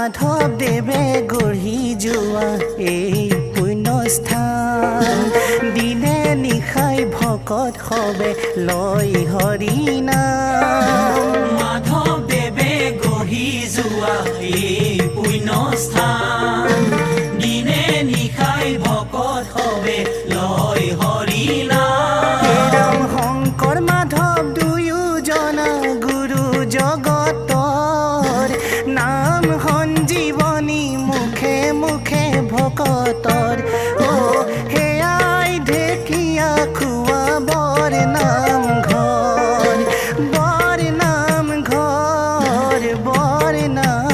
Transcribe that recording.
মাধৱদেৱে গঢ়ি যোৱা এই পুণ্যস্থান দিনে নিশাই ভকত সবে লয় হৰি নাম। মাধৱদেৱে গঢ়ি যোৱা এই পুণ্যস্থান দিনে নিশাই ভকত সবে লয় হৰি নাম। শংকৰ মাধৱ দুয়োজনা গুৰু জগতৰ নাম সঞ্জীৱনী মুখে মুখে ভকতৰ। সেয়াই ঢেকীয়া খোৱা বৰ নামঘৰ, বৰ নামঘৰ, বৰ নাম